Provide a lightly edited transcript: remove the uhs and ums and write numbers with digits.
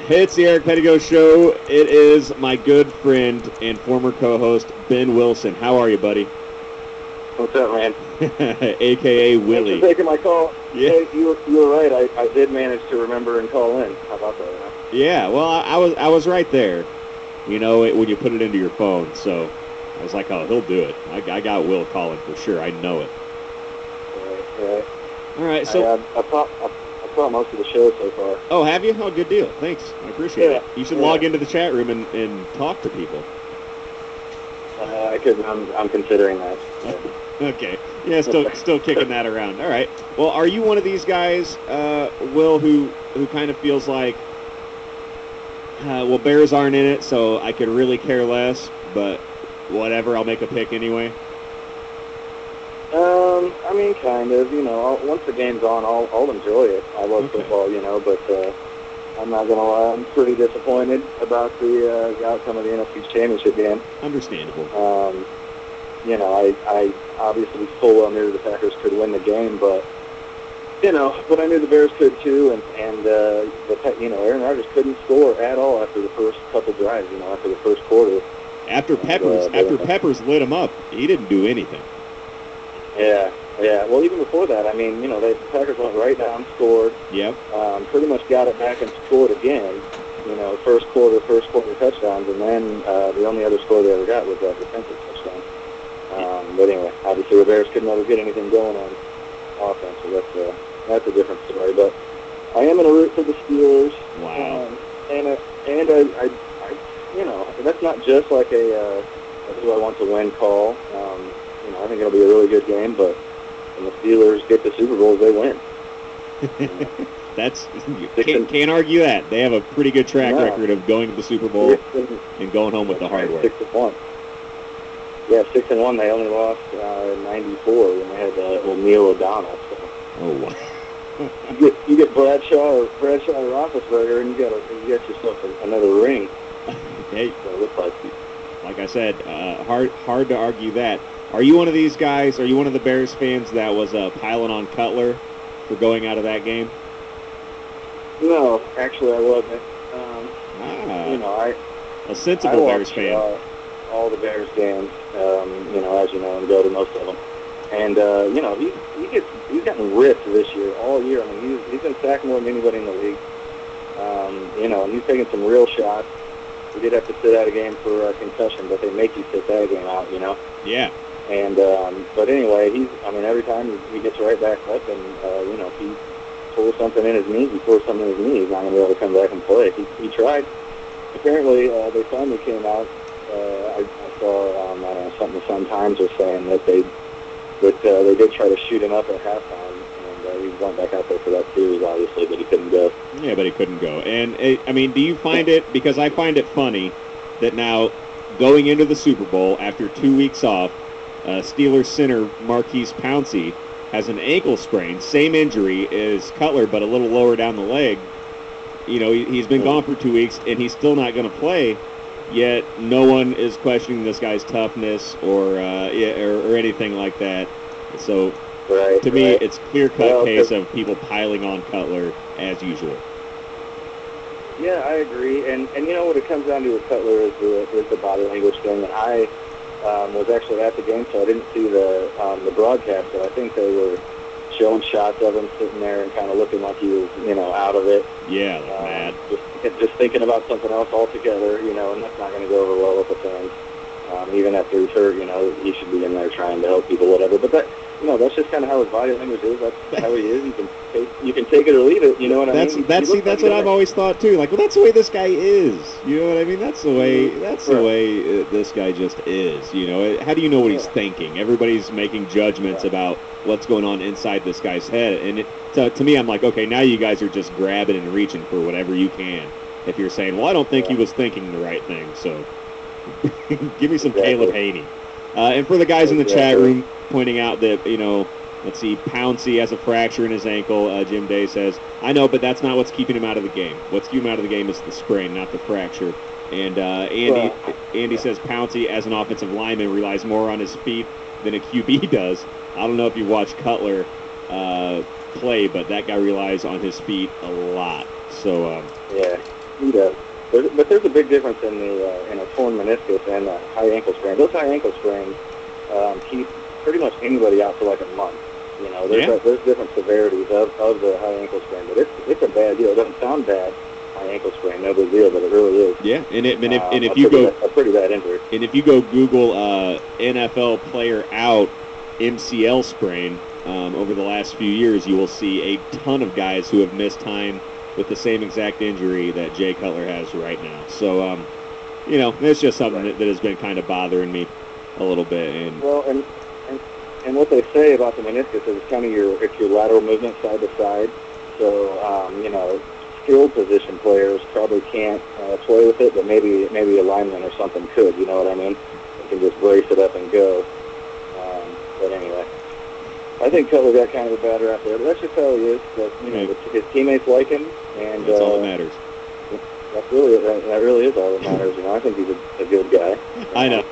It's the Eric Pedigo Show. It is my good friend and former co-host, Ben Wilson. How are you, buddy? What's up, man? A.K.A. Willie. Thanks for taking my call. Yeah. Hey, you were right. I did manage to remember and call in. How about that? Huh? Yeah, well, I was right there, you know, when you put it into your phone. So I was like, oh, he'll do it. I got Will calling for sure. I know it. Right. All right, so... I saw most of the show so far. Oh, have you? Oh, good deal. Thanks. I appreciate it. You should log into the chat room and talk to people. I'm considering that. Yeah. Okay. Yeah, still kicking that around. All right. Well, are you one of these guys, Will, who kind of feels like, well, Bears aren't in it, so I could really care less, but whatever, I'll make a pick anyway? I mean, kind of. You know, once the game's on, I'll enjoy it. I love football, you know, but I'm not going to lie. I'm pretty disappointed about the outcome of the NFC Championship game. Understandable. You know, I obviously full well knew the Packers could win the game, but I knew the Bears could too, and Aaron Rodgers couldn't score at all after the first couple drives. You know, after the first quarter. After Peppers lit him up, he didn't do anything. Yeah. Well, even before that, I mean, you know, the Packers went right down, scored. Yep. Pretty much got it back and scored again. You know, first quarter touchdowns, and then the only other score they ever got was that defensive touchdown. But anyway, obviously the Bears could never get anything going on offense, so that's a different story. But I am in a root for the Steelers. Wow. And I you know, that's not just like a do I want to win call. You know, I think it'll be a really good game, but when the Steelers get the Super Bowl, they win. Can't argue that. They have a pretty good track record of going to the Super Bowl and going home with the hardware. 6-1. Yeah, 6-1. They only lost in '94 when they had O'Neal O'Donnell. So. Oh wow. you get Bradshaw or Roethlisberger, and you get yourself another ring. Hey, so it looks like I said, hard to argue that. Are you one of these guys? Are you one of the Bears fans that was piling on Cutler for going out of that game? No, actually, I wasn't. You know, a sensible Bears fan. All the Bears games, you know, as you know, and go to most of them. And you know, he's gotten ripped this year, all year. I mean, he's been sacked more than anybody in the league. You know, and he's taking some real shots. He did have to sit out a game for concussion, but they make you sit that game out, you know. Yeah. And but anyway, every time he gets right back up, and you know, if he pulls something in his knee, he's not going to be able to come back and play. He tried. Apparently, they finally came out. I saw I don't know, something the Sun-Times was saying that they did try to shoot him up at halftime, and he went back out there for that series, obviously, but he couldn't go. Yeah, but he couldn't go. And I mean, do you find it? Because I find it funny that now going into the Super Bowl after 2 weeks off. Steelers center Marquise Pouncey has an ankle sprain, same injury as Cutler, but a little lower down the leg. You know, he's been gone for 2 weeks, and he's still not going to play, yet no one is questioning this guy's toughness or anything like that. So, to me, it's clear-cut case of people piling on Cutler as usual. Yeah, I agree. And you know what it comes down to with Cutler is the body language thing, and I was actually at the game, so I didn't see the broadcast, but I think they were showing shots of him sitting there and kind of looking like he was, you know, out of it. Yeah, like mad. Just thinking about something else altogether, you know, and that's not going to go over well with the fans. Even after he's hurt, you know, he should be in there trying to help people, whatever. But that, you know, that's just kind of how his body language is. That's how he is. You can take it or leave it. You know what I mean? That's what I've always thought too. Like, well, that's the way this guy is. You know what I mean? That's the way. The way this guy just is. You know, how do you know what he's thinking? Everybody's making judgments about what's going on inside this guy's head, and to me, I'm like, okay, now you guys are just grabbing and reaching for whatever you can. If you're saying, well, I don't think he was thinking the right thing, so give me some Caleb Haney. And for the guys in the chat room pointing out that, you know, let's see, Pouncey has a fracture in his ankle. Jim Day says, I know, but that's not what's keeping him out of the game. What's keeping him out of the game is the sprain, not the fracture. And Andy says Pouncey, as an offensive lineman, relies more on his feet than a QB does. I don't know if you watched Cutler play, but that guy relies on his feet a lot. So He does. But there's a big difference in a torn meniscus and a high ankle sprain. Those high ankle sprains keep pretty much anybody out for like a month. You know, there's different severities of the high ankle sprain, but it's a bad deal. It doesn't sound bad, high ankle sprain, no big deal, but it really is. Yeah, and if you go a pretty bad injury, and if you go Google NFL player out MCL sprain over the last few years, you will see a ton of guys who have missed time with the same exact injury that Jay Cutler has right now. So, you know, it's just something that has been kind of bothering me a little bit. And well, and what they say about the meniscus is kind of your lateral movement side to side. So, you know, skilled position players probably can't play with it, but maybe a lineman or something could. You know what I mean? They can just brace it up and go. But anyway, I think Cutler got kind of a bad rap there, but that's just how he is. But you know, his teammates like him, and that's all that matters. That really is all that matters. You know, I think he's a good guy. I know.